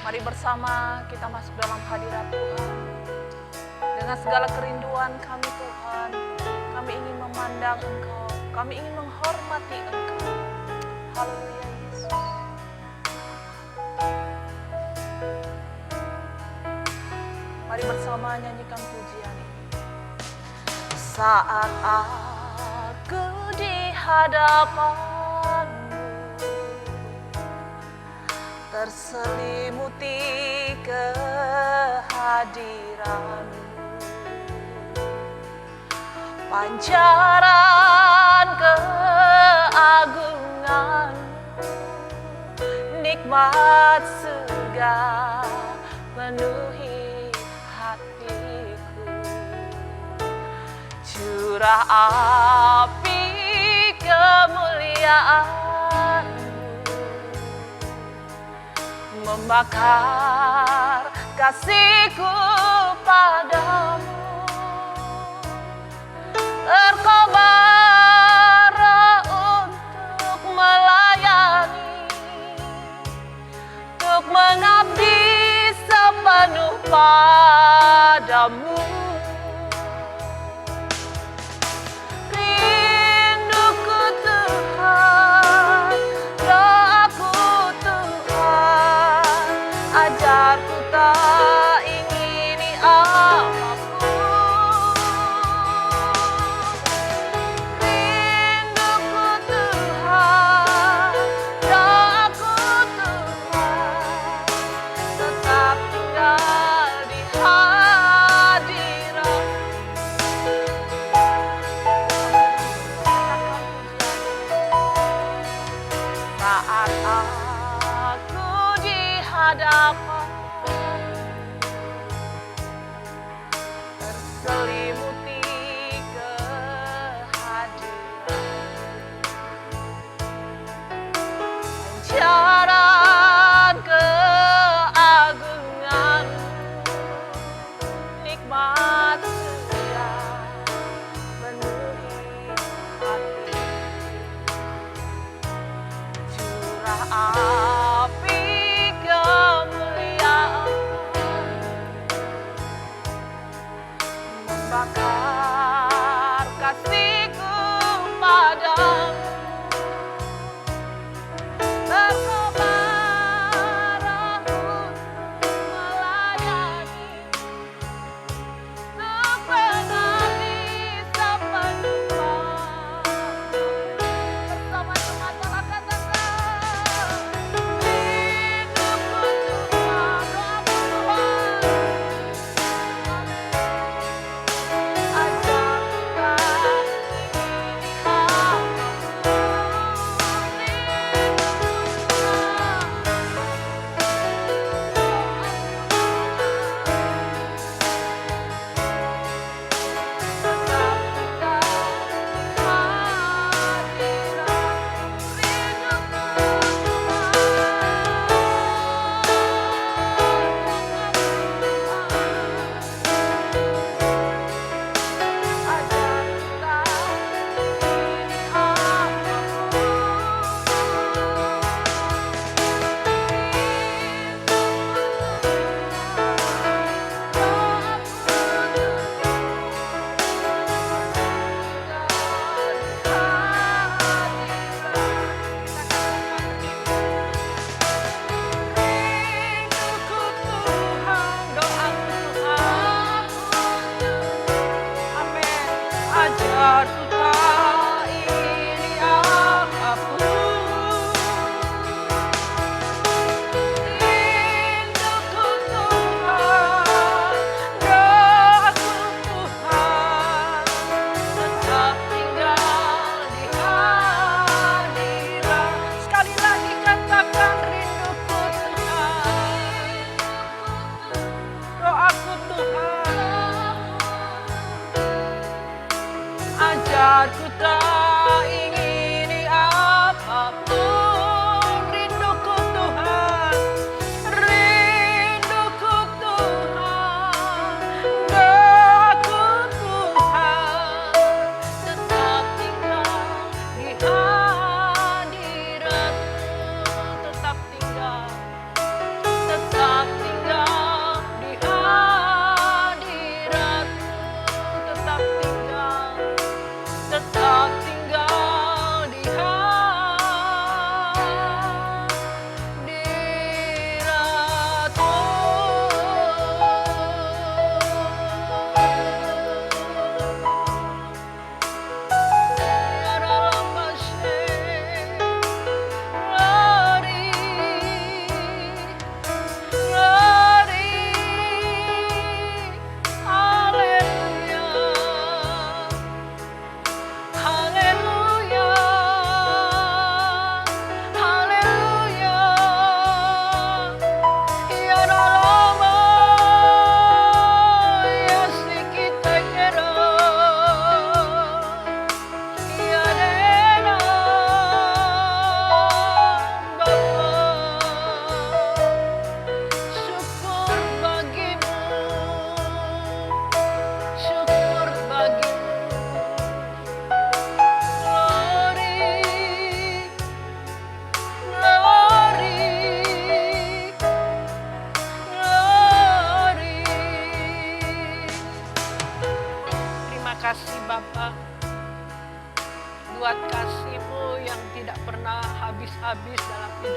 Mari bersama kita masuk dalam hadirat Tuhan. Dengan segala kerinduan kami Tuhan, kami ingin memandang Engkau, kami ingin menghormati Engkau. Haleluya Yesus. Mari bersama nyanyikan pujian ini. Saat aku di hadapan-Mu, terselimuti kehadiran-Mu, pancaran keagungan, nikmat surga penuhi hatiku. Curah api kemuliaan-Mu membakar kasihku padamu. Terkobar untuk melayani, untuk mengabdi sepenuh padamu. Rinduku Tuhan, doaku Tuhan, ajarku tak ingini apapun. Rinduku Tuhan, doaku Tuhan, tetap tinggal di hadirat. Saat aku di hadapan, terselimuti kehadiran, pancaran keagungan, nikmat surga penuhi hati. Curah api kemuliaan membakar kasihku padamu. Terkobar untuk melayani, untuk mengabdi sepenuh padamu. Bersama jemaat katakan,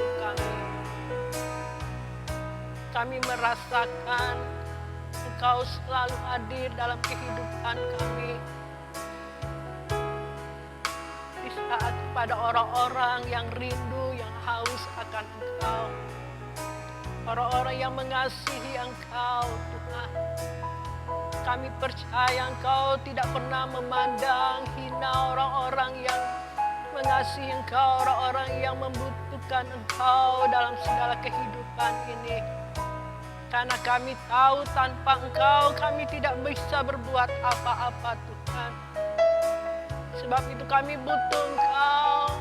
hidup kami. Kami merasakan Engkau selalu hadir dalam kehidupan kami. Di saat pada orang-orang yang rindu, yang haus akan Engkau. Orang-orang yang mengasihi Engkau, Tuhan. Kami percaya Engkau tidak pernah memandang hina orang-orang yang mengasihi Engkau, orang-orang yang membutuhkan Engkau dalam segala kehidupan ini. Karena kami tahu tanpa Engkau kami tidak bisa berbuat apa-apa, Tuhan. Sebab itu kami butuh Engkau.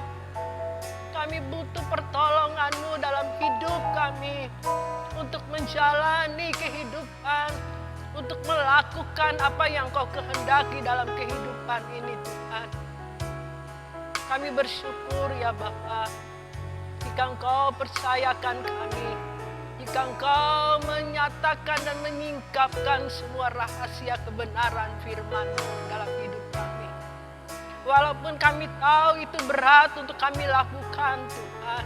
Kami butuh pertolongan-Mu dalam hidup kami untuk menjalani kehidupan, untuk melakukan apa yang Kau kehendaki dalam kehidupan ini, Tuhan. Kami bersyukur ya Bapa, jika Engkau percayakan kami, jika Engkau menyatakan dan menyingkapkan semua rahasia kebenaran firman-Mu dalam hidup kami. Walaupun kami tahu itu berat untuk kami lakukan, Tuhan.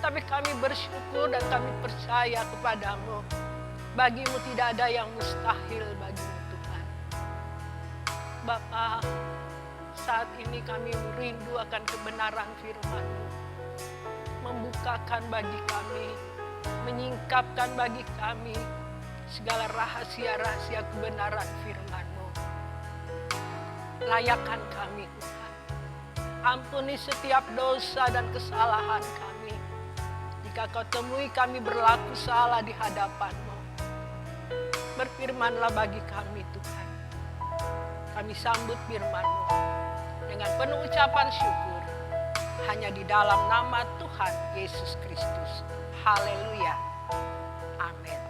Tapi kami bersyukur dan kami percaya kepadamu. Bagimu tidak ada yang mustahil bagimu, Tuhan. Bapa, saat ini kami rindu akan kebenaran firman-Mu. Membukakan bagi kami, menyingkapkan bagi kami segala rahasia-rahasia kebenaran firman-Mu. Layakan kami, Tuhan. Ampuni setiap dosa dan kesalahan kami. Jika Kau temui kami berlaku salah di hadapan-Mu, berfirmanlah bagi kami, Tuhan. Kami sambut firman-Mu dengan penuh ucapan syukur. Hanya di dalam nama Tuhan Yesus Kristus. Haleluya. Amin.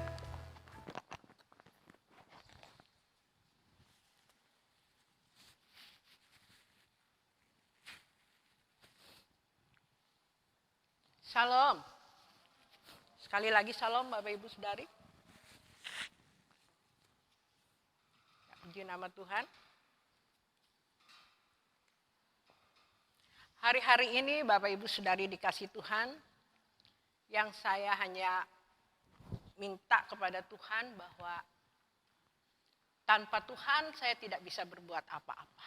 Shalom. Sekali lagi shalom Bapak Ibu Saudari. Puji nama Tuhan. Hari-hari ini Bapak Ibu Saudari dikasih Tuhan, yang saya hanya minta kepada Tuhan bahwa tanpa Tuhan saya tidak bisa berbuat apa-apa.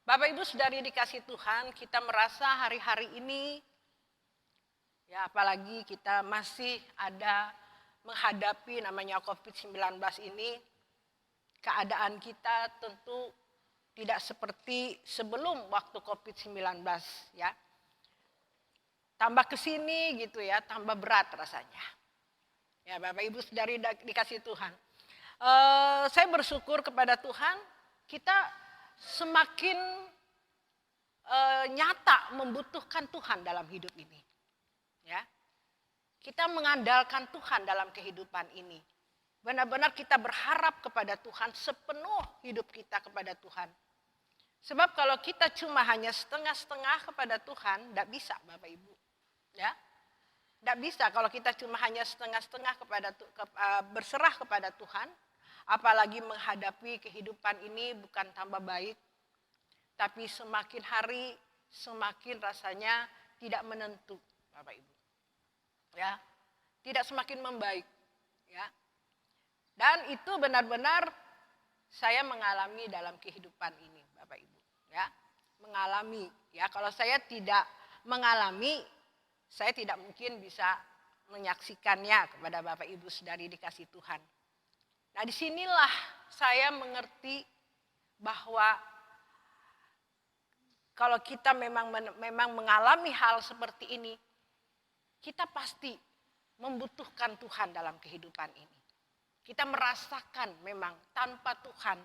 Bapak Ibu Saudari dikasih Tuhan, kita merasa hari-hari ini, ya apalagi kita masih ada menghadapi namanya COVID-19 ini, keadaan kita tentu tidak seperti sebelum waktu COVID-19 ya. Tambah ke sini gitu ya, tambah berat rasanya. Ya Bapak Ibu Saudari dikasih Tuhan. Saya bersyukur kepada Tuhan, kita semakin nyata membutuhkan Tuhan dalam hidup ini. Ya. Kita mengandalkan Tuhan dalam kehidupan ini. Benar-benar kita berharap kepada Tuhan, sepenuh hidup kita kepada Tuhan. Sebab kalau kita cuma hanya setengah-setengah kepada Tuhan, tidak bisa Bapak Ibu. Ya, tidak bisa kalau kita cuma hanya setengah-setengah berserah kepada Tuhan. Apalagi menghadapi kehidupan ini bukan tambah baik. Tapi semakin hari semakin rasanya tidak menentu Bapak Ibu. Ya, tidak semakin membaik. Ya. Dan itu benar-benar saya mengalami dalam kehidupan ini, Bapak Ibu. Ya, mengalami. Ya, kalau saya tidak mengalami, saya tidak mungkin bisa menyaksikannya kepada Bapak Ibu Saudari dikasih Tuhan. Nah, disinilah saya mengerti bahwa kalau kita memang mengalami hal seperti ini, kita pasti membutuhkan Tuhan dalam kehidupan ini. Kita merasakan memang tanpa Tuhan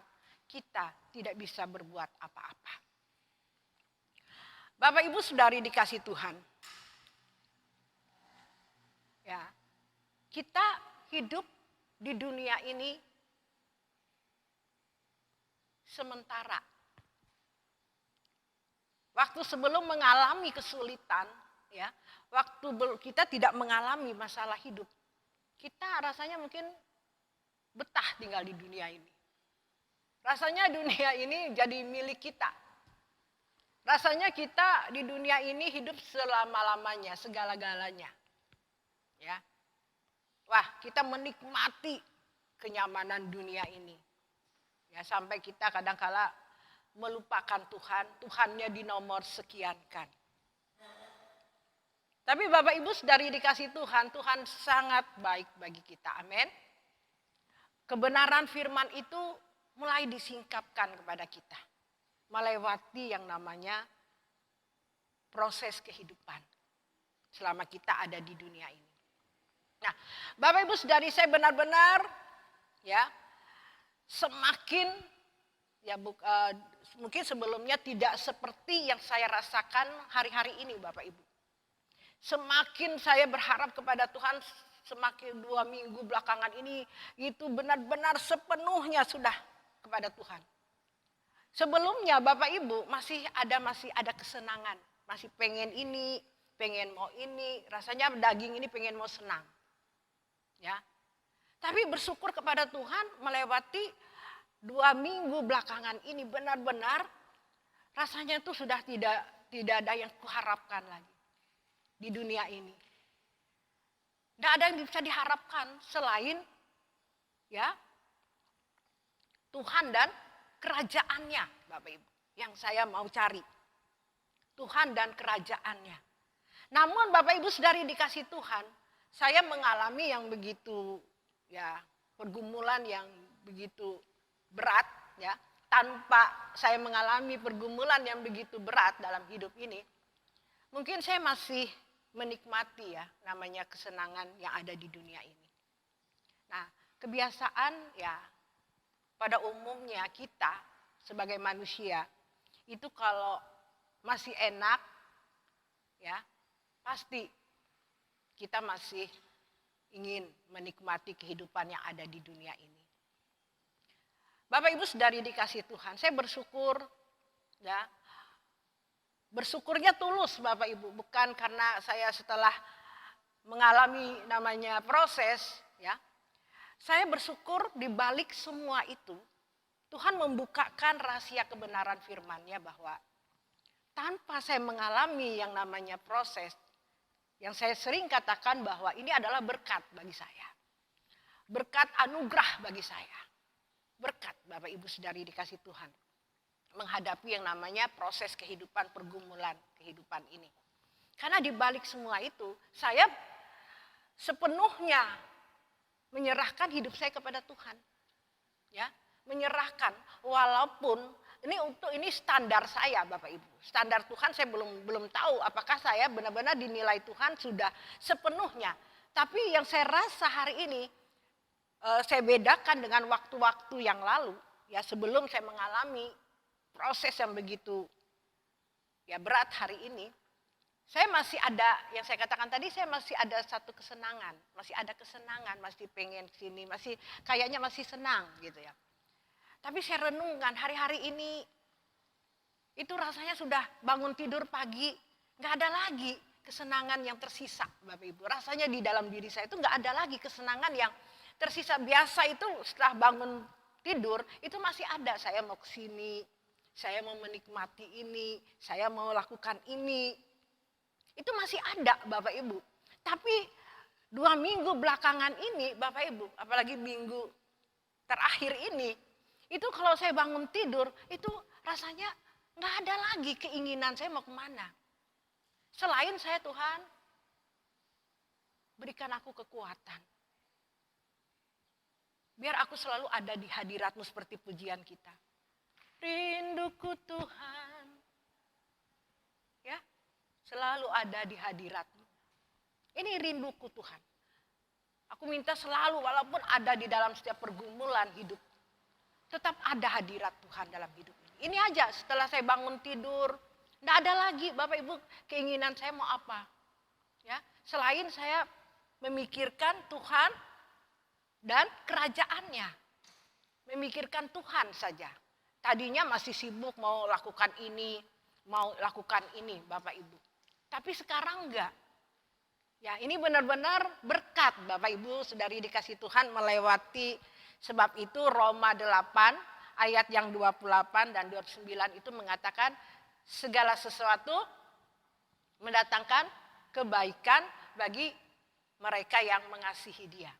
kita tidak bisa berbuat apa-apa. Bapak Ibu Saudari dikasih Tuhan. Ya. Kita hidup di dunia ini sementara. Waktu sebelum mengalami kesulitan, ya, waktu kita tidak mengalami masalah hidup, kita rasanya mungkin betah tinggal di dunia ini. Rasanya dunia ini jadi milik kita. Rasanya kita di dunia ini hidup selama-lamanya, segala-galanya. Ya. Wah, kita menikmati kenyamanan dunia ini. Ya, sampai kita kadang-kala melupakan Tuhan, Tuhannya dinomor sekiankan. Tapi Bapak Ibu saudari dikasih Tuhan, Tuhan sangat baik bagi kita. Amin. Kebenaran firman itu mulai disingkapkan kepada kita. Melewati yang namanya proses kehidupan. Selama kita ada di dunia ini. Nah, Bapak Ibu saudari saya benar-benar ya semakin ya mungkin sebelumnya tidak seperti yang saya rasakan hari-hari ini Bapak Ibu. Semakin saya berharap kepada Tuhan, semakin 2 minggu belakangan ini itu benar-benar sepenuhnya sudah kepada Tuhan. Sebelumnya Bapak Ibu masih ada kesenangan, masih pengen ini, pengen mau ini, rasanya daging ini pengen mau senang. Ya. Tapi bersyukur kepada Tuhan melewati 2 minggu belakangan ini benar-benar rasanya itu sudah tidak ada yang kuharapkan lagi di dunia ini. Tidak ada yang bisa diharapkan selain ya Tuhan dan kerajaannya, Bapak Ibu. Yang saya mau cari. Tuhan dan kerajaannya. Namun Bapak Ibu saudari dikasih Tuhan, saya mengalami yang begitu ya pergumulan yang begitu berat ya. Tanpa saya mengalami pergumulan yang begitu berat dalam hidup ini, mungkin saya masih menikmati ya namanya kesenangan yang ada di dunia ini. Nah, kebiasaan ya pada umumnya kita sebagai manusia itu kalau masih enak ya pasti kita masih ingin menikmati kehidupan yang ada di dunia ini. Bapak Ibu saudari dikasih Tuhan, saya bersyukur ya. Bersyukurnya tulus Bapak Ibu, bukan karena saya setelah mengalami namanya proses ya. Saya bersyukur di balik semua itu Tuhan membukakan rahasia kebenaran firman-Nya bahwa tanpa saya mengalami yang namanya proses, yang saya sering katakan bahwa ini adalah berkat bagi saya. Berkat anugerah bagi saya. Berkat Bapak Ibu saudari dikasih Tuhan. Menghadapi yang namanya proses kehidupan, pergumulan kehidupan ini. Karena di balik semua itu, saya sepenuhnya menyerahkan hidup saya kepada Tuhan. Ya, menyerahkan walaupun ini standar saya Bapak Ibu. Standar Tuhan saya belum tahu apakah saya benar-benar dinilai Tuhan sudah sepenuhnya. Tapi yang saya rasa hari ini saya bedakan dengan waktu-waktu yang lalu ya sebelum saya mengalami proses yang begitu ya berat hari ini, saya masih ada yang saya katakan tadi, saya masih ada satu kesenangan, masih pengen sini, masih kayaknya masih senang gitu ya. Tapi saya renungkan hari-hari ini itu rasanya sudah bangun tidur pagi, nggak ada lagi kesenangan yang tersisa Bapak Ibu. Rasanya di dalam diri saya itu nggak ada lagi kesenangan yang tersisa. Biasa itu setelah bangun tidur itu masih ada, saya mau ke sini, saya mau menikmati ini, saya mau lakukan ini. Itu masih ada Bapak Ibu. Tapi 2 minggu belakangan ini Bapak Ibu, apalagi minggu terakhir ini, itu kalau saya bangun tidur, itu rasanya nggak ada lagi keinginan saya mau kemana. Selain saya Tuhan, berikan aku kekuatan. Biar aku selalu ada di hadirat-Mu seperti pujian kita. Rinduku Tuhan, ya, selalu ada di hadirat-Mu. Ini rinduku Tuhan. Aku minta selalu walaupun ada di dalam setiap pergumulan hidup, tetap ada hadirat Tuhan dalam hidup ini. Ini aja setelah saya bangun tidur, tidak ada lagi Bapak Ibu keinginan saya mau apa. Ya, selain saya memikirkan Tuhan dan kerajaannya. Memikirkan Tuhan saja. Tadinya masih sibuk mau lakukan ini Bapak Ibu. Tapi sekarang enggak. Ya, ini benar-benar berkat Bapak Ibu saudari dikasih Tuhan melewati. Sebab itu Roma 8 ayat yang 28 dan 29 itu mengatakan segala sesuatu mendatangkan kebaikan bagi mereka yang mengasihi Dia.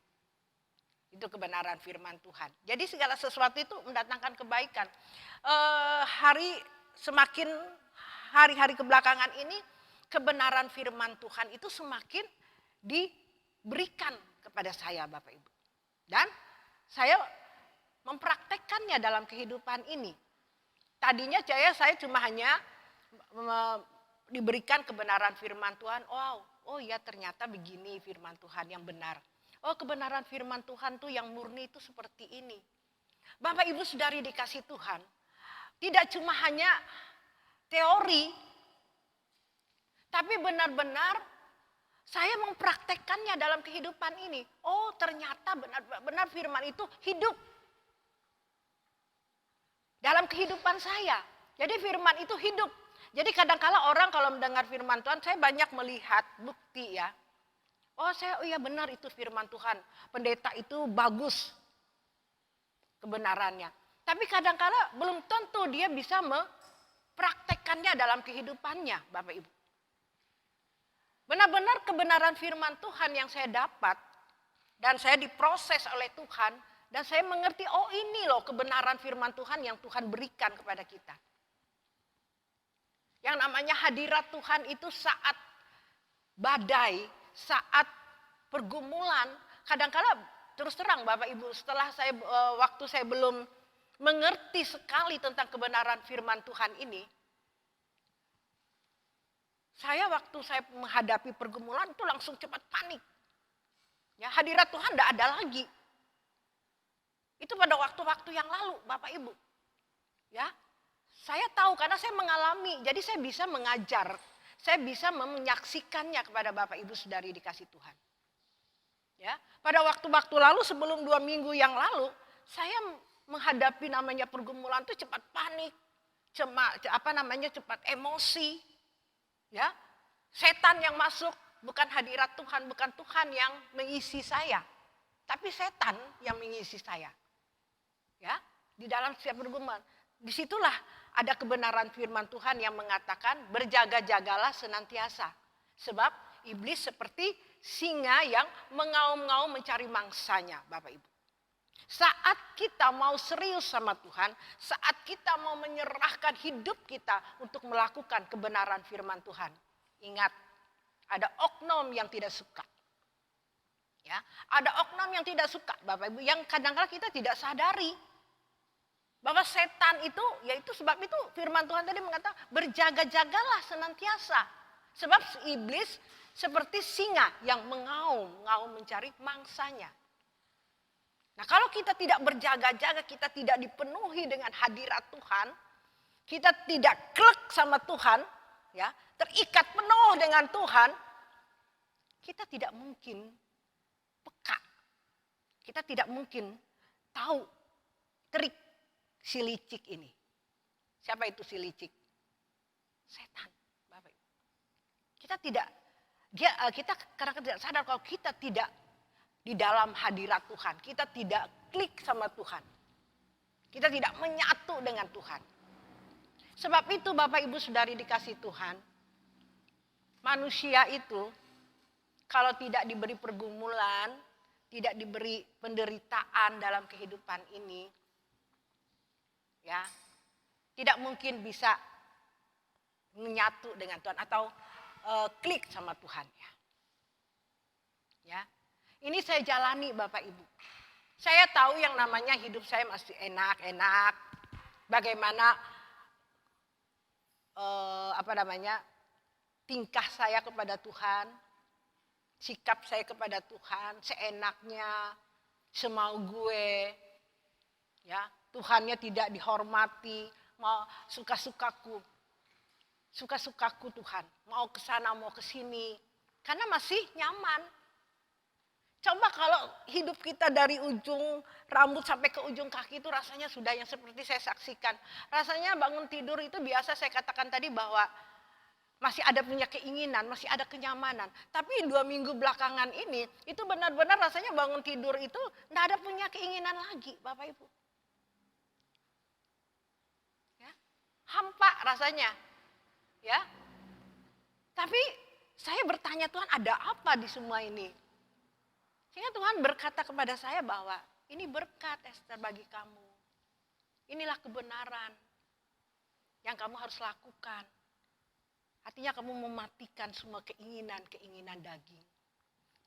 Itu kebenaran firman Tuhan. Jadi segala sesuatu itu mendatangkan kebaikan. Semakin hari-hari kebelakangan ini, kebenaran firman Tuhan itu semakin diberikan kepada saya, Bapak Ibu. Dan saya mempraktekkannya dalam kehidupan ini. Tadinya saya cuma hanya diberikan kebenaran firman Tuhan. Oh ya, ternyata begini firman Tuhan yang benar. Oh, kebenaran firman Tuhan tuh yang murni itu seperti ini. Bapak Ibu Saudari dikasih Tuhan, tidak cuma hanya teori, tapi benar-benar saya mempraktekkannya dalam kehidupan ini. Oh, ternyata benar-benar firman itu hidup dalam kehidupan saya. Jadi firman itu hidup. Jadi kadang-kala orang kalau mendengar firman Tuhan, saya banyak melihat bukti ya. Oh iya benar itu firman Tuhan. Pendeta itu bagus kebenarannya. Tapi kadang-kala belum tentu dia bisa mempraktekkannya dalam kehidupannya, Bapak Ibu. Benar-benar kebenaran firman Tuhan yang saya dapat dan saya diproses oleh Tuhan dan saya mengerti, oh ini loh kebenaran firman Tuhan yang Tuhan berikan kepada kita. Yang namanya hadirat Tuhan itu saat badai, saat pergumulan, kadang-kala terus terang Bapak Ibu, setelah waktu saya belum mengerti sekali tentang kebenaran firman Tuhan ini, waktu saya menghadapi pergumulan itu langsung cepat panik. Ya, hadirat Tuhan tidak ada lagi. Itu pada waktu-waktu yang lalu, Bapak Ibu. Ya, saya tahu karena saya mengalami, jadi saya bisa mengajar. Saya bisa menyaksikannya kepada Bapak Ibu Saudari dikasih Tuhan. Ya, pada waktu-waktu lalu sebelum 2 minggu yang lalu, saya menghadapi namanya pergumulan itu cepat panik, cepat emosi. Ya, setan yang masuk, bukan hadirat Tuhan, bukan Tuhan yang mengisi saya, tapi setan yang mengisi saya. Ya, di dalam setiap pergumulan, disitulah ada kebenaran firman Tuhan yang mengatakan berjaga-jagalah senantiasa. Sebab iblis seperti singa yang mengaum-ngaum mencari mangsanya, Bapak Ibu. Saat kita mau serius sama Tuhan, saat kita mau menyerahkan hidup kita untuk melakukan kebenaran firman Tuhan. Ingat, ada oknum yang tidak suka. Ya, ada oknum yang tidak suka, Bapak Ibu, yang kadang-kadang kita tidak sadari. Bahwa setan itu, yaitu sebab itu firman Tuhan tadi mengatakan berjaga-jagalah senantiasa. Sebab iblis seperti singa yang mengaum mencari mangsanya. Nah, kalau kita tidak berjaga-jaga, kita tidak dipenuhi dengan hadirat Tuhan, kita tidak klek sama Tuhan, ya, terikat penuh dengan Tuhan, kita tidak mungkin peka. Kita tidak mungkin tahu trik si licik ini. Siapa itu si licik? Setan, Bapak Ibu. Kita kadang-kadang tidak sadar kalau kita tidak di dalam hadirat Tuhan. Kita tidak klik sama Tuhan. Kita tidak menyatu dengan Tuhan. Sebab itu Bapak Ibu Saudari dikasih Tuhan, manusia itu kalau tidak diberi pergumulan, tidak diberi penderitaan dalam kehidupan ini, ya, tidak mungkin bisa menyatu dengan Tuhan atau klik sama Tuhan. Ya, ini saya jalani Bapak Ibu. Saya tahu yang namanya hidup saya masih enak-enak. Bagaimana tingkah saya kepada Tuhan, sikap saya kepada Tuhan, seenaknya, semau gue, ya. Tuhannya tidak dihormati, mau suka-sukaku Tuhan, mau ke sana mau ke sini, karena masih nyaman. Coba kalau hidup kita dari ujung rambut sampai ke ujung kaki itu rasanya sudah yang seperti saya saksikan. Rasanya bangun tidur itu biasa saya katakan tadi bahwa masih ada punya keinginan, masih ada kenyamanan. Tapi 2 minggu belakangan ini itu benar-benar rasanya bangun tidur itu tidak ada punya keinginan lagi, Bapak Ibu. Hampa rasanya. Ya. Tapi saya bertanya, Tuhan, ada apa di semua ini? Sehingga Tuhan berkata kepada saya bahwa ini berkat, Esther, bagi kamu. Inilah kebenaran yang kamu harus lakukan. Artinya kamu mematikan semua keinginan-keinginan daging.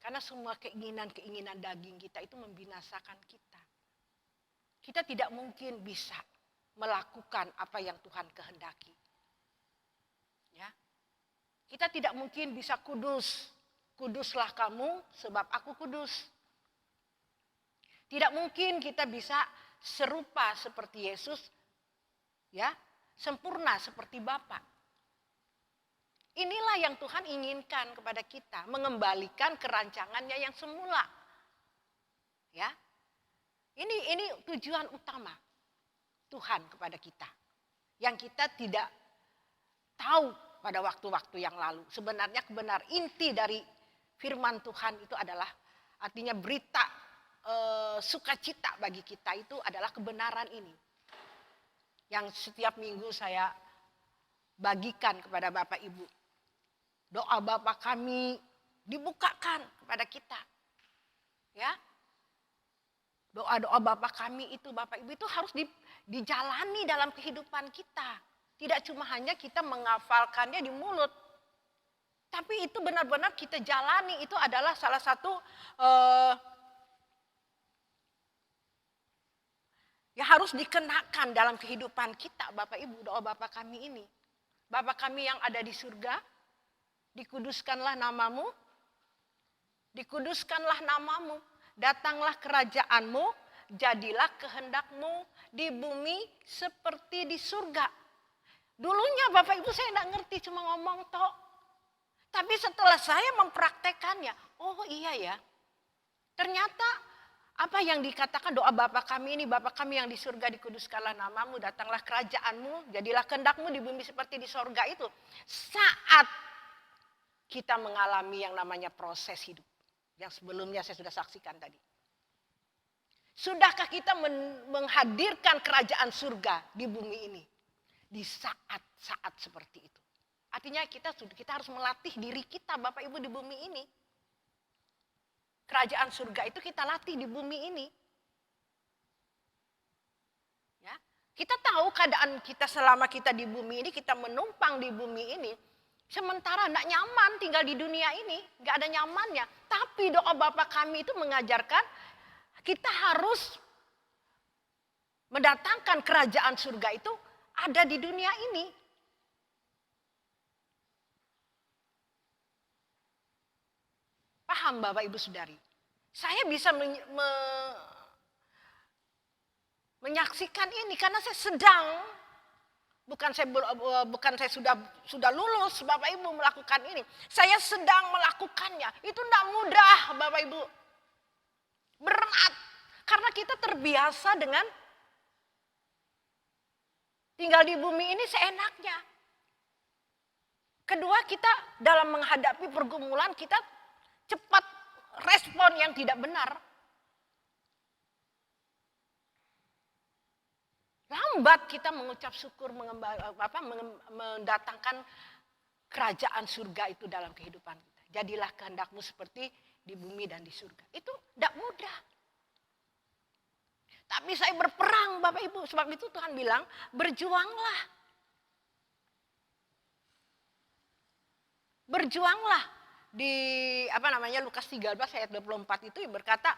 Karena semua keinginan-keinginan daging kita itu membinasakan kita. Kita tidak mungkin bisa melakukan apa yang Tuhan kehendaki. Ya. Kita tidak mungkin bisa kudus. Kuduslah kamu sebab aku kudus. Tidak mungkin kita bisa serupa seperti Yesus, ya, sempurna seperti Bapa. Inilah yang Tuhan inginkan kepada kita, mengembalikan kerancangannya yang semula. Ya. Ini tujuan utama Tuhan kepada kita. Yang kita tidak tahu pada waktu-waktu yang lalu. Sebenarnya inti dari firman Tuhan itu adalah artinya berita sukacita bagi kita itu adalah kebenaran ini. Yang setiap minggu saya bagikan kepada Bapak Ibu. Doa Bapa kami dibukakan kepada kita. Ya. Doa-doa Bapa kami itu, Bapak Ibu, itu harus dijalani dalam kehidupan kita. Tidak cuma hanya kita menghafalkannya di mulut. Tapi itu benar-benar kita jalani, itu adalah salah satu ya harus dikenakan dalam kehidupan kita, Bapak Ibu, doa Bapa kami ini. Bapa kami yang ada di surga, dikuduskanlah namamu, dikuduskanlah namamu. Datanglah kerajaanmu, jadilah kehendakmu di bumi seperti di surga. Dulunya Bapak Ibu saya tidak ngerti, cuma ngomong toh. Tapi setelah saya mempraktekannya, oh iya ya. Ternyata apa yang dikatakan doa Bapa kami ini, Bapa kami yang di surga, dikuduskanlah namamu, datanglah kerajaanmu, jadilah kehendakmu di bumi seperti di surga itu. Saat kita mengalami yang namanya proses hidup. Yang sebelumnya saya sudah saksikan tadi. Sudahkah kita menghadirkan kerajaan surga di bumi ini? Di saat-saat seperti itu. Artinya kita harus melatih diri kita Bapak Ibu di bumi ini. Kerajaan surga itu kita latih di bumi ini. Ya, kita tahu keadaan kita selama kita di bumi ini, kita menumpang di bumi ini. Sementara tidak nyaman tinggal di dunia ini, nggak ada nyamannya. Tapi doa Bapa kami itu mengajarkan kita harus mendatangkan kerajaan surga itu ada di dunia ini. Paham Bapak Ibu Saudari? Saya bisa menyaksikan ini karena saya sedang bukan saya sudah lulus Bapak Ibu melakukan ini. Saya sedang melakukannya. Itu tidak mudah Bapak Ibu. Berat. Karena kita terbiasa dengan tinggal di bumi ini seenaknya. Kedua, kita dalam menghadapi pergumulan kita cepat respon yang tidak benar. Lambat kita mengucap syukur, mendatangkan kerajaan surga itu dalam kehidupan kita. Jadilah kehendakmu seperti di bumi dan di surga. Itu tidak mudah. Tapi saya berperang Bapak Ibu. Sebab itu Tuhan bilang berjuanglah. Berjuanglah. Di Lukas 13 ayat 24 itu berkata,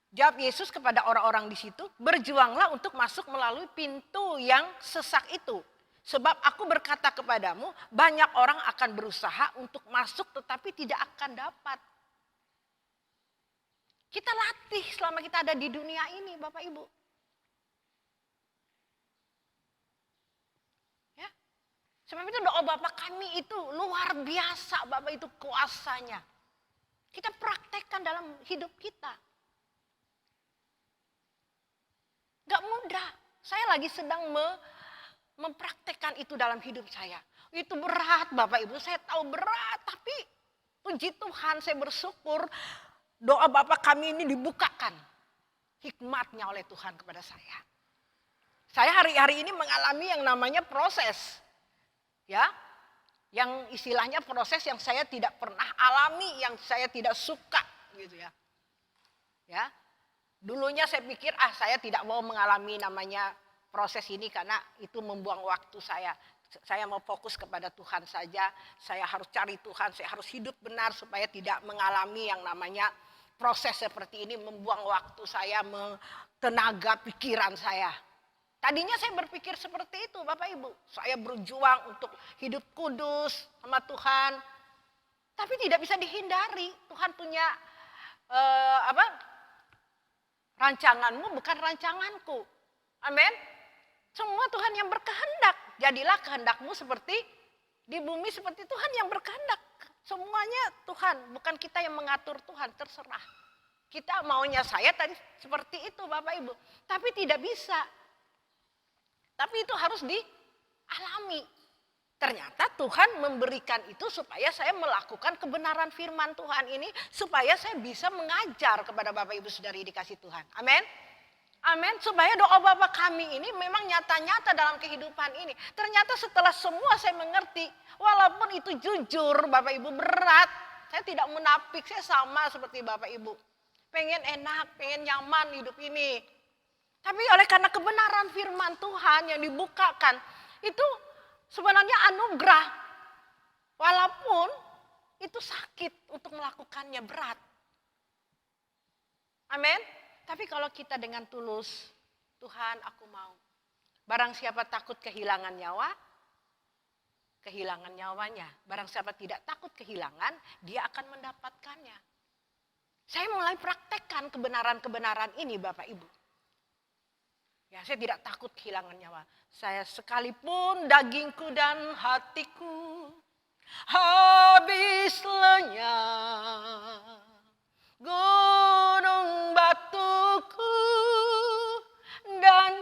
jawab Yesus kepada orang-orang di situ, berjuanglah untuk masuk melalui pintu yang sesak itu. Sebab aku berkata kepadamu, banyak orang akan berusaha untuk masuk tetapi tidak akan dapat. Kita latih selama kita ada di dunia ini Bapak Ibu. Ya. Sebab itu doa Bapa kami itu luar biasa Bapak itu kuasanya. Kita praktekkan dalam hidup kita. Gak mudah. Saya lagi sedang mempraktekkan itu dalam hidup saya. Itu berat Bapak Ibu, saya tahu berat. Tapi puji Tuhan saya bersyukur doa Bapak kami ini dibukakan. Hikmatnya oleh Tuhan kepada saya. Saya hari-hari ini mengalami yang namanya proses. Ya, Yang istilahnya proses yang saya tidak pernah alami, yang saya tidak suka gitu ya. Ya. Dulunya saya pikir saya tidak mau mengalami namanya proses ini karena itu membuang waktu saya. Saya mau fokus kepada Tuhan saja. Saya harus cari Tuhan, saya harus hidup benar supaya tidak mengalami yang namanya proses seperti ini membuang waktu saya, tenaga pikiran saya. Tadinya saya berpikir seperti itu, Bapak Ibu. Saya berjuang untuk hidup kudus sama Tuhan. Tapi tidak bisa dihindari. Tuhan punya rancanganmu bukan rancanganku. Amin. Semua Tuhan yang berkehendak. Jadilah kehendakmu seperti di bumi seperti Tuhan yang berkehendak. Semuanya Tuhan, bukan kita yang mengatur Tuhan, terserah. Kita maunya saya tadi seperti itu Bapak Ibu. Tapi tidak bisa. Tapi itu harus dialami. Ternyata Tuhan memberikan itu supaya saya melakukan kebenaran firman Tuhan ini. Supaya saya bisa mengajar kepada Bapak Ibu Saudari dikasih Tuhan. Amin. Amin. Supaya doa Bapak kami ini memang nyata-nyata dalam kehidupan ini. Ternyata setelah semua saya mengerti. Walaupun itu jujur Bapak Ibu berat. Saya tidak munafik. Saya sama seperti Bapak Ibu. Pengen enak, pengen nyaman hidup ini. Tapi oleh karena kebenaran firman Tuhan yang dibukakan. Itu sebenarnya anugerah. Walaupun itu sakit untuk melakukannya berat. Amin. Tapi kalau kita dengan tulus, Tuhan aku mau. Barang siapa takut kehilangan nyawa, kehilangan nyawanya. Barang siapa tidak takut kehilangan, dia akan mendapatkannya. Saya mulai praktekkan kebenaran-kebenaran ini Bapak Ibu. Ya, saya tidak takut kehilangan nyawa. Saya sekalipun dagingku dan hatiku habis lenyap. Gunung batuku dan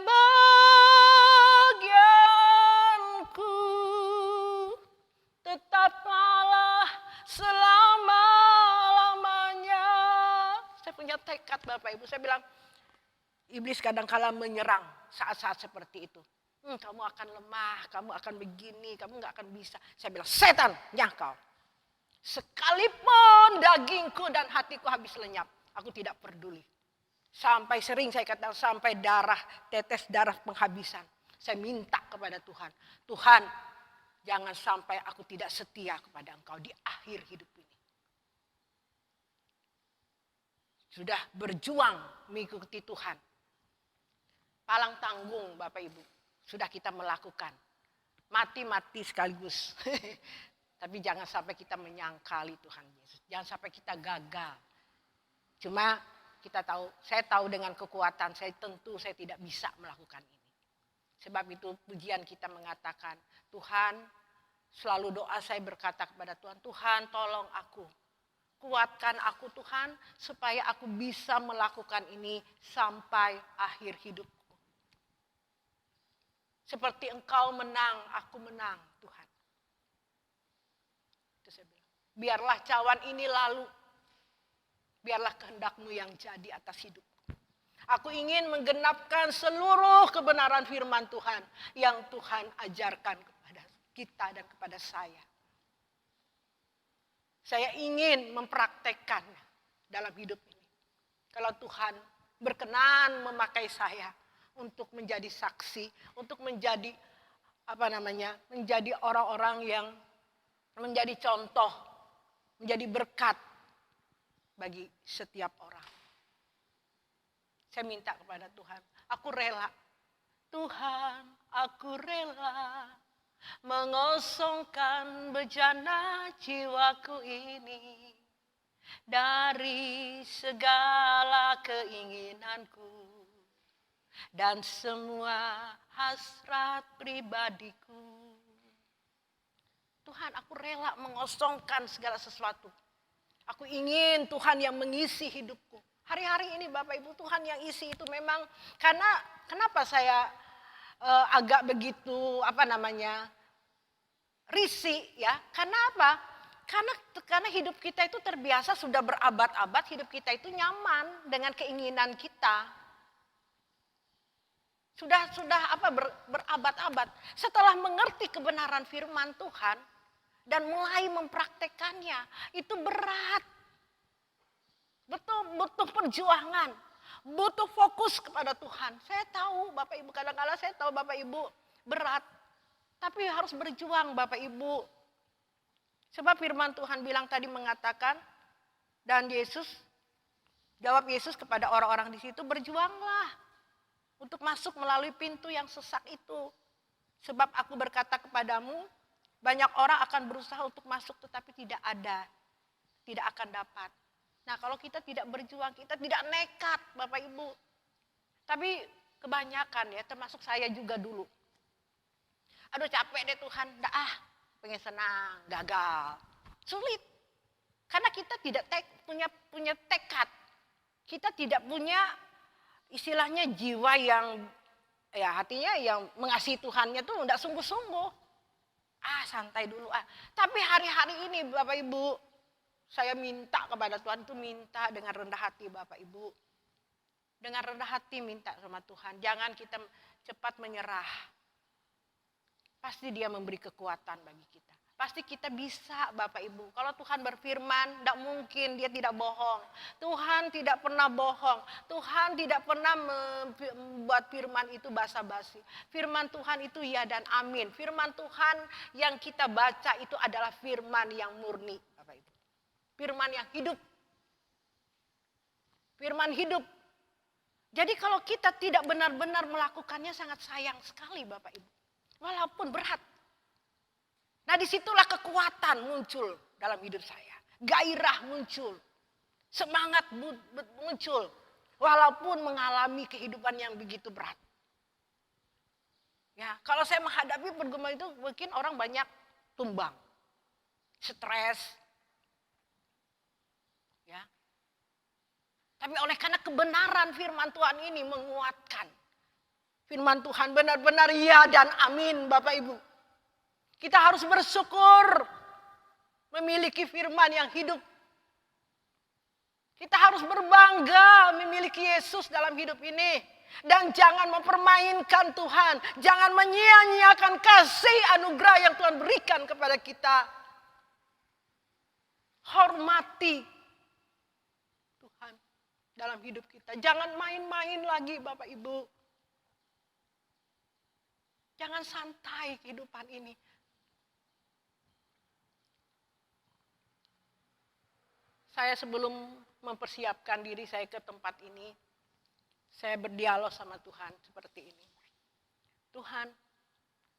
bagianku tetaplah selama-lamanya. Saya punya tekad Bapak Ibu. Saya bilang, iblis kadang-kala menyerang saat-saat seperti itu. Kamu akan lemah, kamu akan begini, kamu gak akan bisa. Saya bilang, setan, nyah kau. Sekalipun dagingku dan hatiku habis lenyap, aku tidak peduli. Sampai sering saya katakan, sampai darah, tetes darah penghabisan. Saya minta kepada Tuhan. Tuhan, jangan sampai aku tidak setia kepada Engkau di akhir hidup ini. Sudah berjuang mengikuti Tuhan. Palang tanggung Bapak Ibu. Sudah kita melakukan. Mati-mati sekaligus. Tapi jangan sampai kita menyangkali Tuhan Yesus. Jangan sampai kita gagal. Cuma kita tahu, saya tahu dengan kekuatan saya tentu saya tidak bisa melakukan ini. Sebab itu pujian kita mengatakan, Tuhan selalu doa saya berkata kepada Tuhan, Tuhan tolong aku. Kuatkan aku Tuhan supaya aku bisa melakukan ini sampai akhir hidupku. Seperti Engkau menang, aku menang Tuhan. Itu saya bilang. Biarlah cawan ini lalu. Biarlah kehendak-Mu yang jadi atas hidupku. Aku ingin menggenapkan seluruh kebenaran firman Tuhan yang Tuhan ajarkan kepada kita dan kepada saya. Saya ingin mempraktekkannya dalam hidup ini. Kalau Tuhan berkenan memakai saya untuk menjadi saksi, untuk menjadi menjadi orang-orang yang menjadi contoh, menjadi berkat bagi setiap orang. Saya minta kepada Tuhan, aku rela. Tuhan, aku rela mengosongkan bejana jiwaku ini dari segala keinginanku dan semua hasrat pribadiku. Tuhan, aku rela mengosongkan segala sesuatu. Aku ingin Tuhan yang mengisi hidupku. Hari-hari ini Bapak Ibu, Tuhan yang isi itu memang karena kenapa saya agak begitu risih ya? Karena apa? Karena hidup kita itu terbiasa sudah berabad-abad, hidup kita itu nyaman dengan keinginan kita. Sudah berabad-abad. Setelah mengerti kebenaran firman Tuhan, dan mulai mempraktekannya. Itu berat. Butuh perjuangan. Butuh fokus kepada Tuhan. Saya tahu Bapak Ibu, kadang-kadang saya tahu Bapak Ibu berat. Tapi harus berjuang Bapak Ibu. Sebab firman Tuhan bilang tadi mengatakan, dan jawab Yesus kepada orang-orang di situ, berjuanglah untuk masuk melalui pintu yang sesak itu. Sebab aku berkata kepadamu, banyak orang akan berusaha untuk masuk tetapi tidak akan dapat. Nah, kalau kita tidak berjuang, kita tidak nekat Bapak Ibu. Tapi kebanyakan ya, termasuk saya juga dulu. Aduh capek deh Tuhan, pengen senang, gagal. Sulit. Karena kita tidak punya tekad. Kita tidak punya istilahnya jiwa yang, ya hatinya yang mengasihi Tuhannya tuh enggak sungguh-sungguh. Santai dulu. Tapi hari-hari ini Bapak Ibu, saya minta kepada Tuhan itu minta dengan rendah hati Bapak Ibu. Dengan rendah hati minta sama Tuhan. Jangan kita cepat menyerah. Pasti Dia memberi kekuatan bagi kita. Pasti kita bisa Bapak Ibu. Kalau Tuhan berfirman, tidak mungkin Dia tidak bohong. Tuhan tidak pernah bohong. Tuhan tidak pernah membuat firman itu basa-basi. Firman Tuhan itu ya dan amin. Firman Tuhan yang kita baca itu adalah firman yang murni Bapak Ibu. Firman yang hidup. Firman hidup. Jadi kalau kita tidak benar-benar melakukannya sangat sayang sekali Bapak Ibu. Walaupun berat. Nah disitulah kekuatan muncul dalam hidup saya. Gairah muncul. Semangat muncul. Walaupun mengalami kehidupan yang begitu berat. Ya, kalau saya menghadapi pergumulan itu mungkin orang banyak tumbang. Stres. Ya. Tapi oleh karena kebenaran firman Tuhan ini menguatkan. Firman Tuhan benar-benar ya dan amin Bapak Ibu. Kita harus bersyukur memiliki firman yang hidup. Kita harus berbangga memiliki Yesus dalam hidup ini. Dan jangan mempermainkan Tuhan. Jangan menyia-nyiakan kasih anugerah yang Tuhan berikan kepada kita. Hormati Tuhan dalam hidup kita. Jangan main-main lagi Bapak Ibu. Jangan santai kehidupan ini. Saya sebelum mempersiapkan diri saya ke tempat ini, saya berdialog sama Tuhan seperti ini. Tuhan,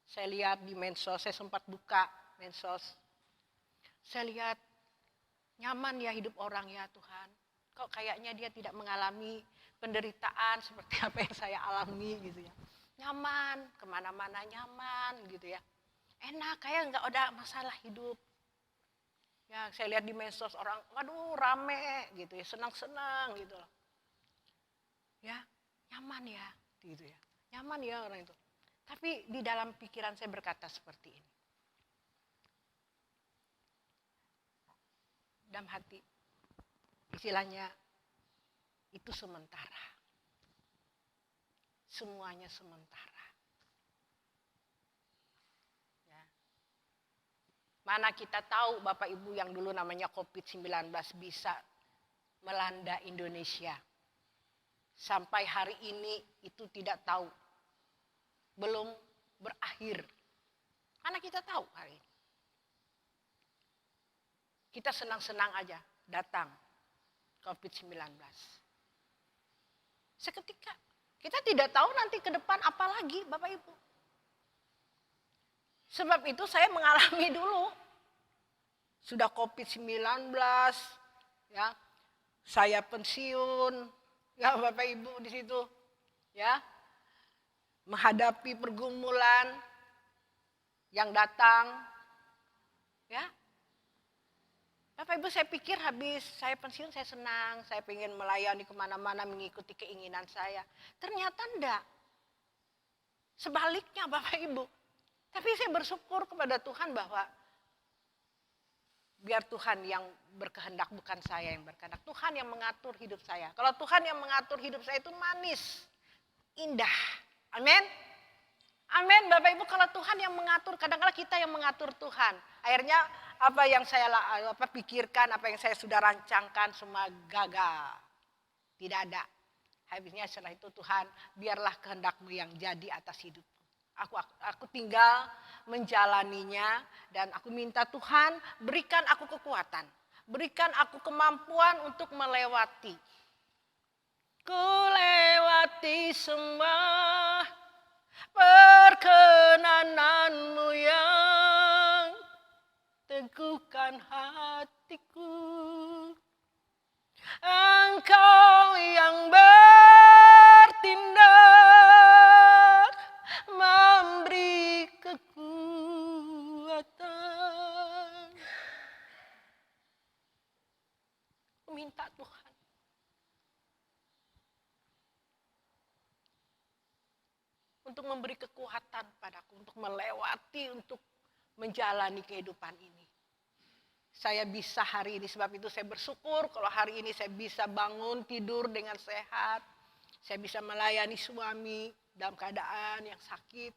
saya lihat di medsos, saya sempat buka medsos. Saya lihat nyaman ya hidup orang ya Tuhan. Kok kayaknya dia tidak mengalami penderitaan seperti apa yang saya alami gitu ya. Nyaman, kemana-mana nyaman gitu ya. Enak, kayak nggak ada masalah hidup. Ya, saya lihat di medsos orang, waduh rame gitu ya, senang-senang gitu loh. Ya, nyaman ya, gitu ya. Nyaman ya orang itu. Tapi di dalam pikiran saya berkata seperti ini. Dalam hati, istilahnya itu sementara. Semuanya sementara. Mana kita tahu Bapak Ibu yang dulu namanya COVID-19 bisa melanda Indonesia. Sampai hari ini itu tidak tahu. Belum berakhir. Mana kita tahu hari ini. Kita senang-senang aja datang COVID-19. Seketika. Kita tidak tahu nanti ke depan apa lagi Bapak Ibu. Sebab itu saya mengalami dulu. Sudah COVID-19, ya. Saya pensiun, ya Bapak Ibu di situ, ya. Menghadapi pergumulan yang datang, ya. Bapak Ibu saya pikir habis saya pensiun saya senang, saya pengen melayani kemana-mana mengikuti keinginan saya. Ternyata enggak. Sebaliknya Bapak Ibu. Tapi saya bersyukur kepada Tuhan bahwa biar Tuhan yang berkehendak, bukan saya yang berkehendak. Tuhan yang mengatur hidup saya. Kalau Tuhan yang mengatur hidup saya itu manis, indah. Amin. Amin, Bapak Ibu, kalau Tuhan yang mengatur, kadang-kadang kita yang mengatur Tuhan. Akhirnya apa yang saya pikirkan, apa yang saya sudah rancangkan semua gagal. Tidak ada. Habisnya setelah itu Tuhan, biarlah kehendak-Mu yang jadi atas hidupku. Aku tinggal menjalaninya dan aku minta Tuhan berikan aku kekuatan. Berikan aku kemampuan untuk melewati. Ku lewati semua perkenananmu yang teguhkan hatiku. Engkau yang bertindak memberi kekuatan. Minta Tuhan. Untuk memberi kekuatan padaku, untuk melewati, untuk menjalani kehidupan ini. Saya bisa hari ini, sebab itu saya bersyukur kalau hari ini saya bisa bangun, tidur dengan sehat. Saya bisa melayani suami dalam keadaan yang sakit.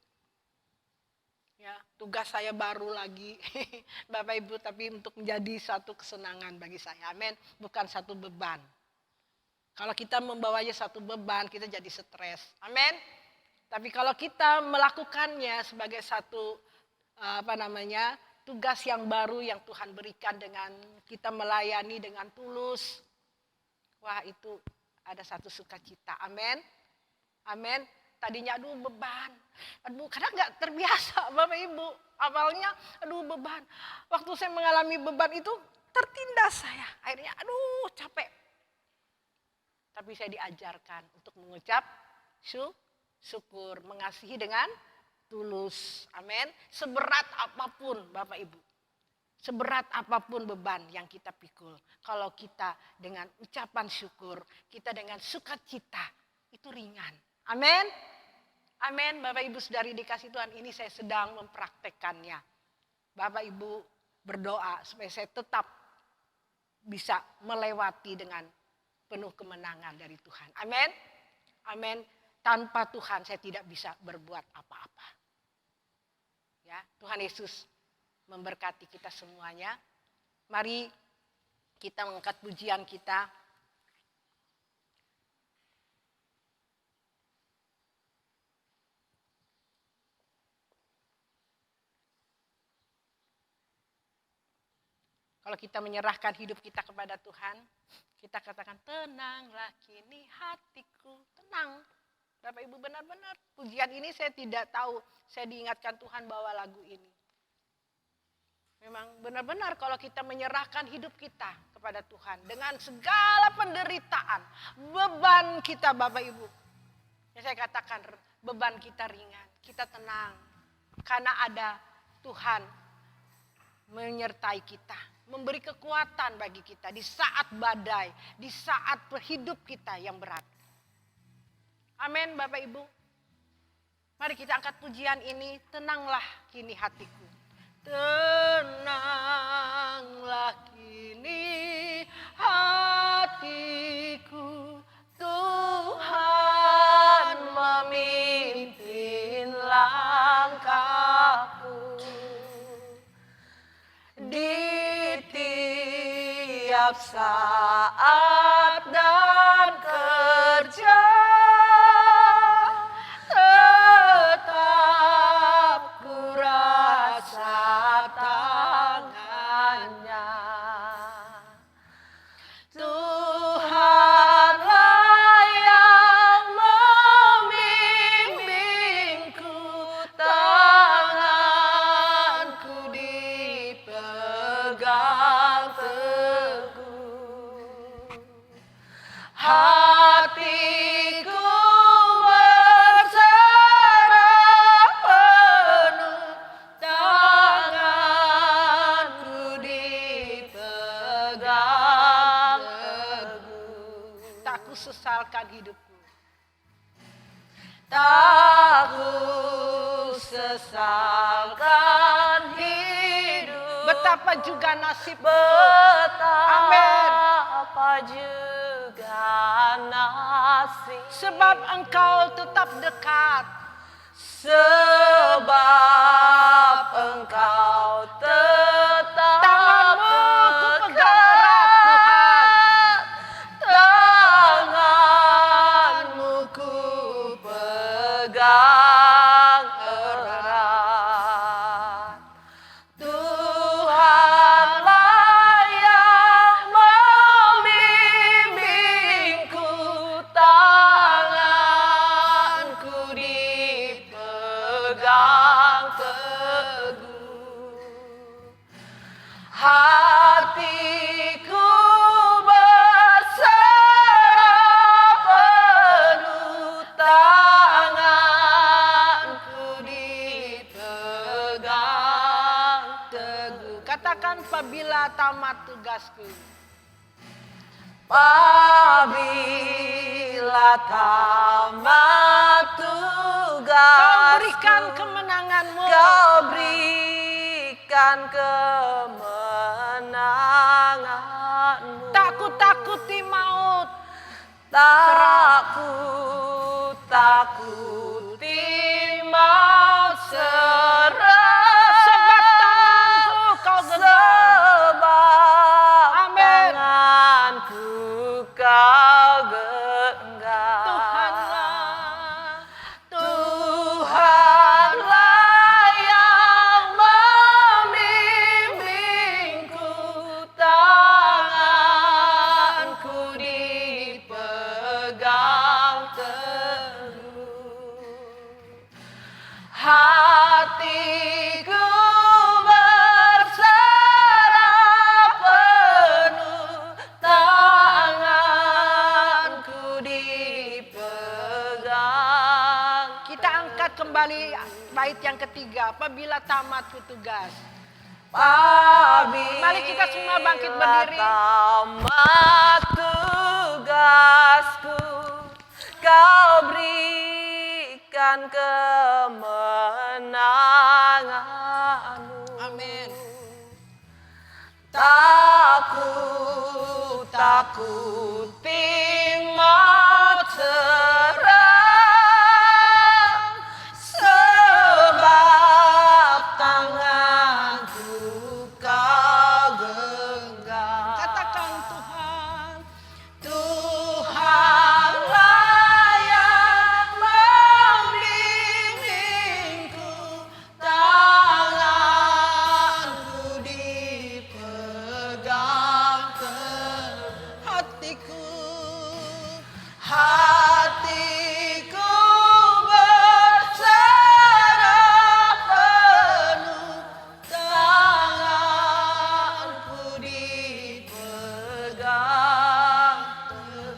Ya, tugas saya baru lagi, Bapak Ibu, tapi untuk menjadi satu kesenangan bagi saya. Amin, bukan satu beban. Kalau kita membawanya satu beban, kita jadi stres. Amin. Tapi kalau kita melakukannya sebagai satu tugas yang baru yang Tuhan berikan dengan kita melayani dengan tulus, wah itu ada satu sukacita. Amin. Amin. Tadinya aduh beban, aduh kadang nggak terbiasa Bapak Ibu. Awalnya aduh beban. Waktu saya mengalami beban itu tertindas saya. Akhirnya aduh capek. Tapi saya diajarkan untuk mengucap syukur, mengasihi dengan tulus. Amin. Seberat apapun Bapak Ibu. Seberat apapun beban yang kita pikul. Kalau kita dengan ucapan syukur, kita dengan sukacita, itu ringan. Amin. Amin. Bapak Ibu saudari dikasih Tuhan, ini saya sedang mempraktekannya. Bapak Ibu berdoa supaya saya tetap bisa melewati dengan penuh kemenangan dari Tuhan. Amin. Amin. Tanpa Tuhan saya tidak bisa berbuat apa-apa. Ya, Tuhan Yesus memberkati kita semuanya. Mari kita mengangkat pujian kita. Kalau kita menyerahkan hidup kita kepada Tuhan, kita katakan tenanglah kini hatiku, tenang. Bapak Ibu benar-benar pujian ini saya tidak tahu, saya diingatkan Tuhan bawa lagu ini. Memang benar-benar kalau kita menyerahkan hidup kita kepada Tuhan dengan segala penderitaan, beban kita Bapak Ibu. Ya saya katakan beban kita ringan, kita tenang. Karena ada Tuhan menyertai kita, memberi kekuatan bagi kita di saat badai, di saat hidup kita yang berat. Amin Bapak Ibu. Mari kita angkat pujian ini, tenanglah kini hatiku. Tenanglah kini hatiku, Tuhan memimpin langkahku. Di tiap saat dan kerja tetap ku rasa tangannya. Tuhanlah yang membimbingku, tanganku dipegang teguh. Hatiku berserah penuh, tanganku dipegang teguh. Tak ku sesalkan hidupku, tak ku sesalkan hidup. Betapa juga nasibku. Betapa juga nasib. Sebab Engkau tetap dekat. sebab Engkau tetap Tanganmu ku pegang erat, Tuhan. Tanganmu ku pegang erat. Tuhanlah yang membimbingku, tanganku dipegang teguh. Hatiku berserah penuh, tanganku dipegang teguh. Katakan apabila tamat tugasku. Apabila tamat tugas, Kau berikan kemenanganmu. Kau berikan kemenanganmu. Tak ku takuti maut. Takuti maut serang. Sebab tanganku kau genggam. Sebab Amin. tanganku kau genggam. Tuhanlah yang membimbingku, tanganku dipegang teguh. Hatiku berserah penuh, tanganku dipegang. Kita angkat kembali bait yang ketiga. Apabila tamat ku tugas. Mari kita semua bangkit berdiri. Tamat tugasku, Kau berikan kemenanganmu. Amin. Takuti maut serang, sebab tanganku Kau genggam. Katakan Tuhan. Tuhanlah yang membimbingku, tanganku dipegang teguh. Hatiku berserah penuh, tanganku dipegang teguh.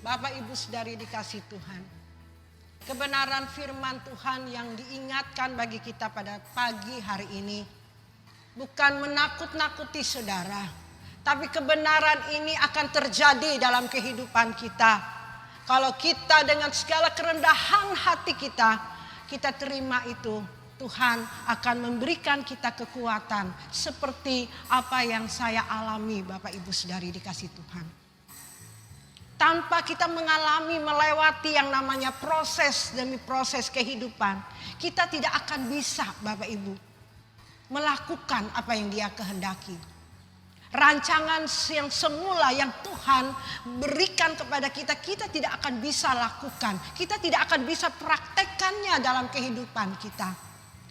Bapak Ibu Saudari dikasih Tuhan. Kebenaran firman Tuhan yang diingatkan bagi kita pada pagi hari ini. Bukan menakut-nakuti saudara. Tapi kebenaran ini akan terjadi dalam kehidupan kita. Kalau kita dengan segala kerendahan hati kita, kita terima itu. Tuhan akan memberikan kita kekuatan. Seperti apa yang saya alami Bapak Ibu Saudari dikasih Tuhan. Tanpa kita mengalami melewati yang namanya proses demi proses kehidupan, kita tidak akan bisa Bapak Ibu melakukan apa yang Dia kehendaki. Rancangan yang semula yang Tuhan berikan kepada kita, kita tidak akan bisa lakukan. Kita tidak akan bisa praktekkannya dalam kehidupan kita.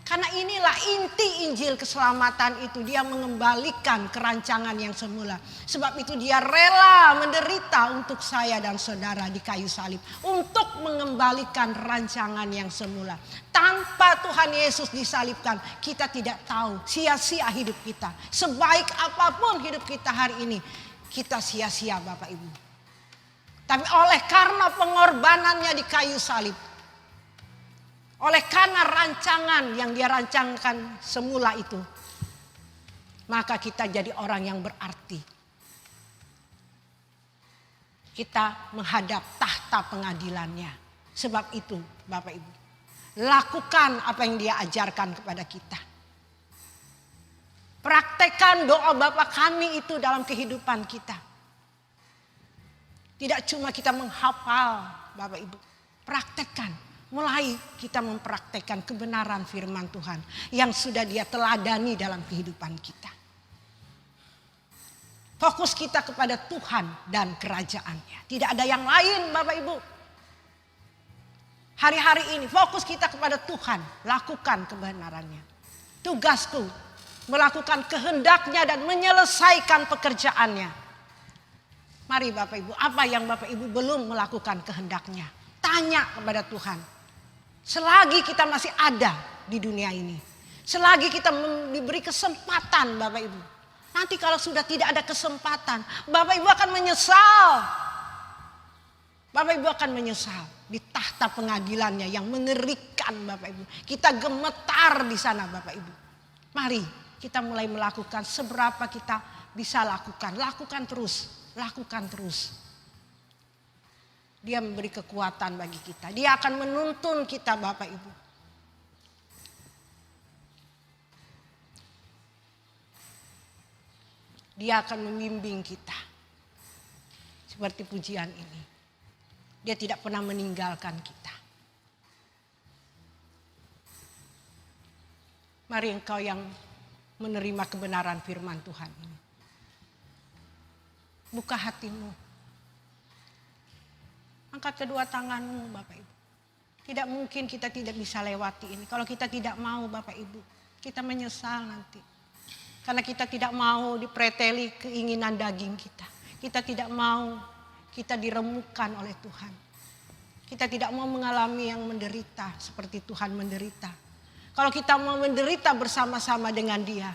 Karena inilah inti Injil keselamatan itu. Dia mengembalikan kerancangan yang semula. Sebab itu Dia rela menderita untuk saya dan saudara di kayu salib. Untuk mengembalikan rancangan yang semula. Tanpa Tuhan Yesus disalibkan, kita tidak tahu, sia-sia hidup kita. Sebaik apapun hidup kita hari ini, kita sia-sia Bapak Ibu. Tapi oleh karena pengorbanannya di kayu salib, oleh karena rancangan yang Dia rancangkan semula itu, maka kita jadi orang yang berarti. Kita menghadap tahta pengadilannya. Sebab itu Bapak Ibu, lakukan apa yang Dia ajarkan kepada kita. Praktekkan doa Bapa kami itu dalam kehidupan kita. Tidak cuma kita menghafal Bapak Ibu, praktekkan. Mulai kita mempraktekkan kebenaran firman Tuhan yang sudah Dia teladani dalam kehidupan kita. Fokus kita kepada Tuhan dan kerajaannya. Tidak ada yang lain Bapak Ibu. Hari-hari ini fokus kita kepada Tuhan. Lakukan kebenarannya. Tugasku melakukan kehendaknya dan menyelesaikan pekerjaannya. Mari Bapak Ibu, apa yang Bapak Ibu belum melakukan kehendaknya? Tanya kepada Tuhan. Selagi kita masih ada di dunia ini. Selagi kita diberi kesempatan Bapak Ibu. Nanti kalau sudah tidak ada kesempatan, Bapak Ibu akan menyesal. Bapak Ibu akan menyesal di tahta pengadilannya yang mengerikan Bapak Ibu. Kita gemetar di sana Bapak Ibu. Mari kita mulai melakukan seberapa kita bisa lakukan. Lakukan terus, lakukan terus. Dia memberi kekuatan bagi kita. Dia akan menuntun kita Bapak Ibu. Dia akan membimbing kita. Seperti pujian ini. Dia tidak pernah meninggalkan kita. Mari engkau yang menerima kebenaran firman Tuhan ini. Buka hatimu. Angkat kedua tanganmu Bapak Ibu. Tidak mungkin kita tidak bisa lewati ini. Kalau kita tidak mau Bapak Ibu, kita menyesal nanti. Karena kita tidak mau dipreteli keinginan daging kita. Kita tidak mau kita diremukkan oleh Tuhan. Kita tidak mau mengalami yang menderita seperti Tuhan menderita. Kalau kita mau menderita bersama-sama dengan Dia,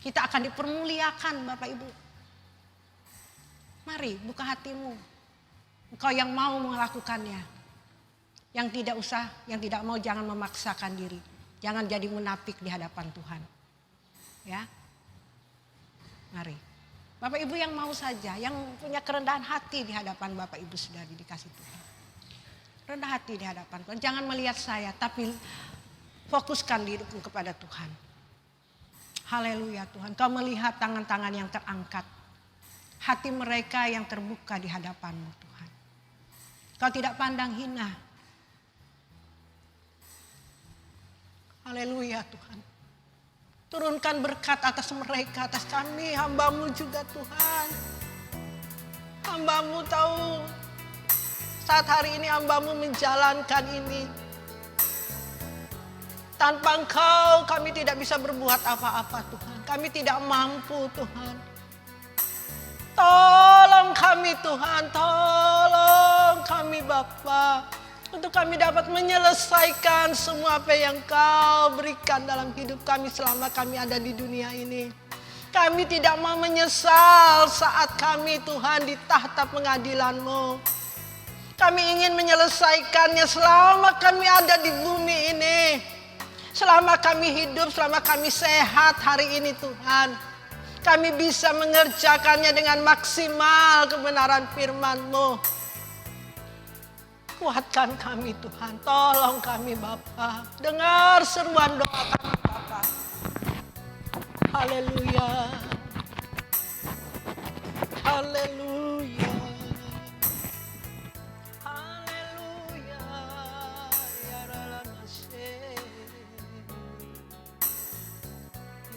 kita akan dipermuliakan Bapak Ibu. Mari buka hatimu. Engkau yang mau melakukannya. Yang tidak usah, yang tidak mau jangan memaksakan diri. Jangan jadi munafik di hadapan Tuhan. Ya. Mari. Bapak Ibu yang mau saja, yang punya kerendahan hati di hadapan Bapak Ibu Saudari dikasih Tuhan. Rendah hati di hadapan Tuhan. Jangan melihat saya, tapi fokuskan dirimu kepada Tuhan. Haleluya Tuhan. Kau melihat tangan-tangan yang terangkat. Hati mereka yang terbuka di hadapan-Mu Tuhan. Kau tidak pandang hina. Haleluya Tuhan. Turunkan berkat atas mereka, atas kami, hamba-Mu juga Tuhan. Hamba-Mu tahu saat hari ini hamba-Mu menjalankan ini. Tanpa Engkau kami tidak bisa berbuat apa-apa Tuhan. Kami tidak mampu Tuhan. Tolong kami Tuhan, tolong kami Bapa. Untuk kami dapat menyelesaikan semua apa yang Kau berikan dalam hidup kami selama kami ada di dunia ini. Kami tidak mau menyesal saat kami Tuhan di tahta pengadilan-Mu. Kami ingin menyelesaikannya selama kami ada di bumi ini. Selama kami hidup, selama kami sehat hari ini Tuhan. Kami bisa mengerjakannya dengan maksimal kebenaran firman-Mu. Kuatkan kami Tuhan, tolong kami Bapa. Dengar seruan doa kami Bapa. Haleluya. Haleluya. Haleluya. Ya Ralamase.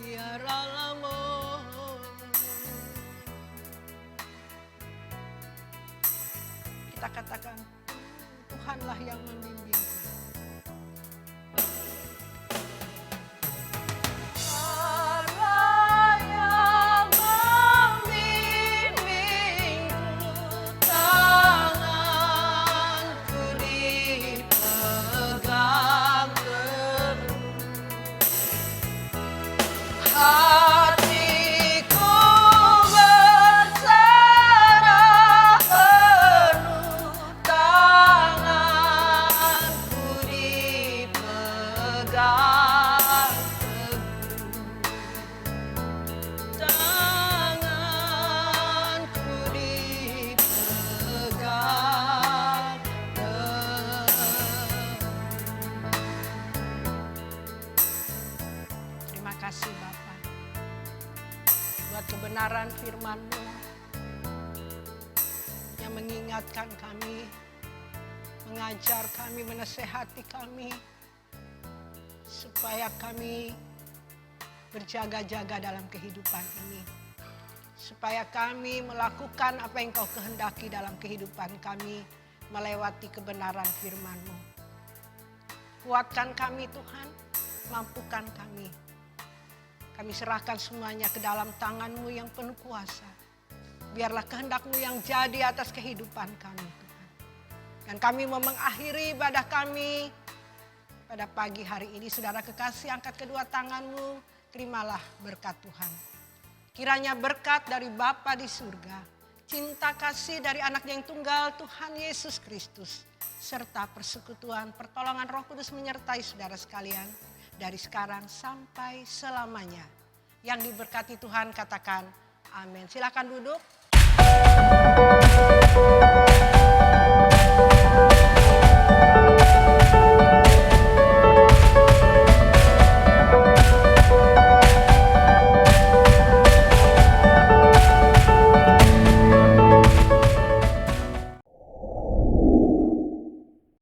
Ya Ralamo. Kita katakan, Tuhanlah yang membimbingku. Allah yang membimbingku, tanganku dipegang teguh. Hatiku berserah penuh, tanganku dipegang teguh. Tanganku dipegang teguh. Terima kasih Bapa buat kebenaran firman-Mu yang mengingatkan kami mengajar kami, menasehati kami, supaya kami berjaga-jaga dalam kehidupan ini. Supaya kami melakukan apa yang Kau kehendaki dalam kehidupan kami, melewati kebenaran firman-Mu. Kuatkan kami Tuhan, mampukan kami. Kami serahkan semuanya ke dalam tangan-Mu yang penuh kuasa. Biarlah kehendak-Mu yang jadi atas kehidupan kami Tuhan. Dan kami mau mengakhiri ibadah kami pada pagi hari ini. Saudara kekasih, angkat kedua tangan-Mu, terimalah berkat Tuhan. Kiranya berkat dari Bapa di surga, cinta kasih dari anaknya yang tunggal Tuhan Yesus Kristus, serta persekutuan pertolongan Roh Kudus menyertai saudara sekalian dari sekarang sampai selamanya. Yang diberkati Tuhan katakan amin. Silakan duduk.